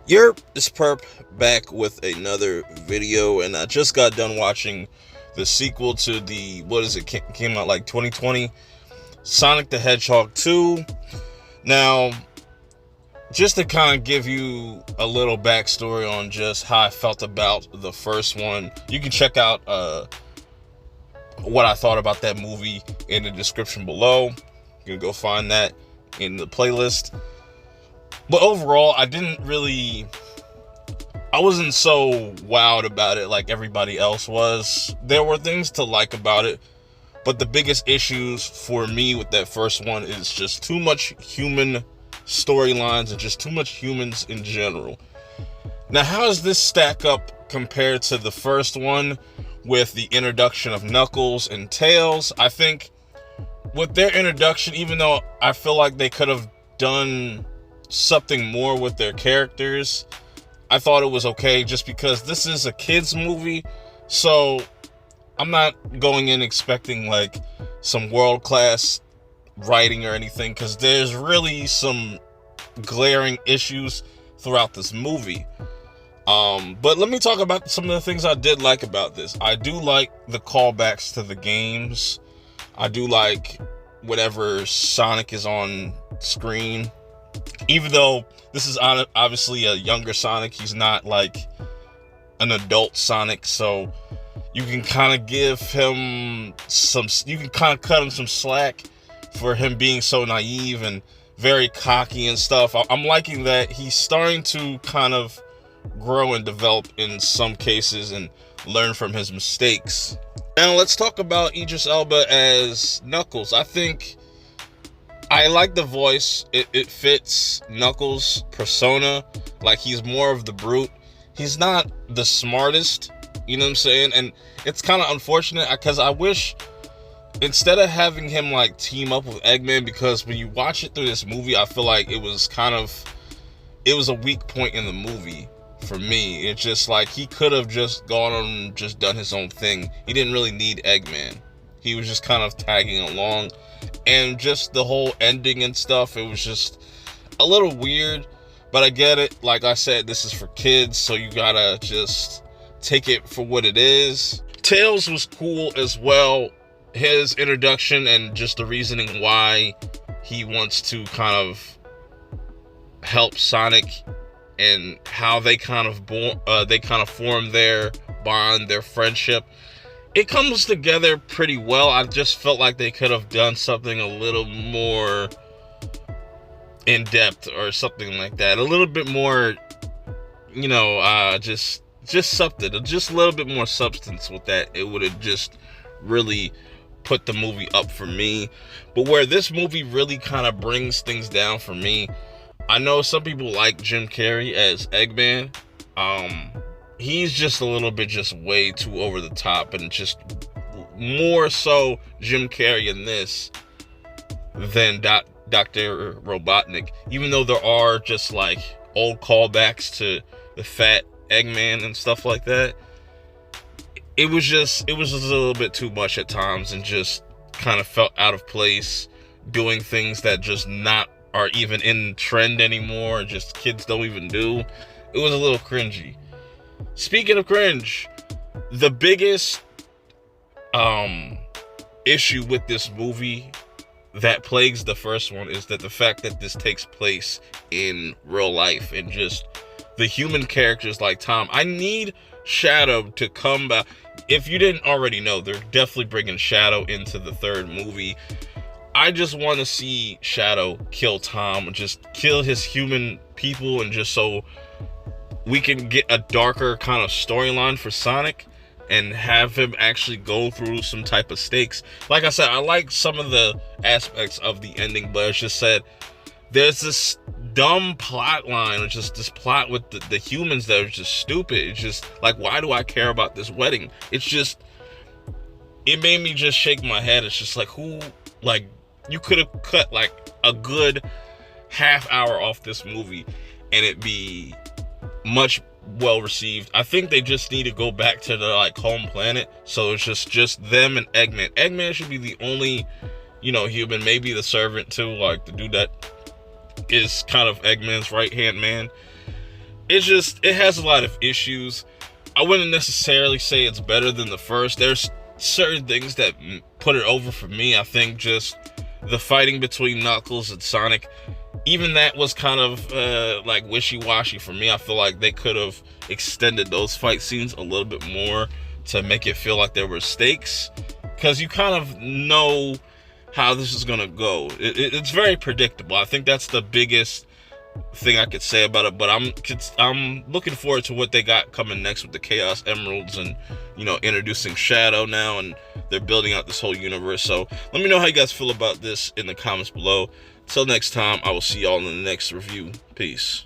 This perp back with another video, and I just got done watching the sequel to came out like 2020, Sonic the Hedgehog 2. Now, just to kind of give you a little backstory on just how I felt about the first one, you can check out what I thought about that movie in the description below. You can go find that in the playlist. But overall, I wasn't so wowed about it like everybody else was. There were things to like about it, but the biggest issues for me with that first one is just too much human storylines and just too much humans in general. Now, how does this stack up compared to the first one with the introduction of Knuckles and Tails? I think with their introduction, even though I feel like they could have done something more with their characters, I thought it was okay just because this is a kids movie. So I'm not going in expecting like some world-class writing or anything, because there's really some glaring issues throughout this movie. But let me talk about some of the things I did like about this. I do like the callbacks to the games. I do like whenever Sonic is on screen. Even though this is obviously a younger Sonic, he's not like an adult Sonic, so you can kind of cut him some slack for him being so naive and very cocky and stuff. I'm liking that he's starting to kind of grow and develop in some cases and learn from his mistakes. Now let's talk about Idris Elba as Knuckles. I like the voice. It fits Knuckles' persona. Like, he's more of the brute. He's not the smartest, you know what I'm saying? And it's kind of unfortunate because I wish, instead of having him like team up with Eggman, because when you watch it through this movie, I feel like it was a weak point in the movie for me. It's just like he could have just gone on and just done his own thing. He didn't really need Eggman. He was just kind of tagging along. And just the whole ending and stuff, it was just a little weird, but I get it. Like I said, this is for kids, so you gotta just take it for what it is. Tails was cool as well. His introduction and just the reasoning why he wants to kind of help Sonic and how they kind of form their bond, their friendship. It comes together pretty well. I just felt like they could have done something a little more in depth or something like that. A little bit more, just something, just a little bit more substance with that. It would have just really put the movie up for me. But where this movie really kind of brings things down for me, I know some people like Jim Carrey as Eggman. He's just a little bit just way too over the top, and just more so Jim Carrey in this than Dr. Robotnik. Even though there are just like old callbacks to the fat Eggman and stuff like that, it was just a little bit too much at times, and just kind of felt out of place, doing things that just not are even in trend anymore, just kids don't even do. It was a little cringy. Speaking of cringe, the biggest issue with this movie that plagues the first one is that the fact that this takes place in real life, and just the human characters like Tom. I need Shadow to come back. If you didn't already know, they're definitely bringing Shadow into the third movie. I just want to see Shadow kill Tom, just kill his human people, and just so we can get a darker kind of storyline for Sonic and have him actually go through some type of stakes. Like I said, I like some of the aspects of the ending, but it's just said there's this dumb plot line, or just this plot with the humans that are just stupid. It's just like, why do I care about this wedding? It made me just shake my head. It's just like, you could have cut like a good half hour off this movie and it'd be much well received. I think they just need to go back to the like home planet, so it's just them and Eggman. Eggman should be the only human, maybe the servant too, like the dude that is kind of Eggman's right hand man. it has a lot of issues. I wouldn't necessarily say it's better than the first. There's certain things that put it over for me. I think just the fighting between Knuckles and Sonic, even that was kind of like wishy-washy for me. I feel like they could have extended those fight scenes a little bit more to make it feel like there were stakes, because you kind of know how this is gonna go. It's very predictable. I think that's the biggest thing I could say about it. But I'm looking forward to what they got coming next with the Chaos Emeralds, and introducing Shadow now, and they're building out this whole universe. So let me know how you guys feel about this in the comments below. Till next time, I will see y'all in the next review. Peace.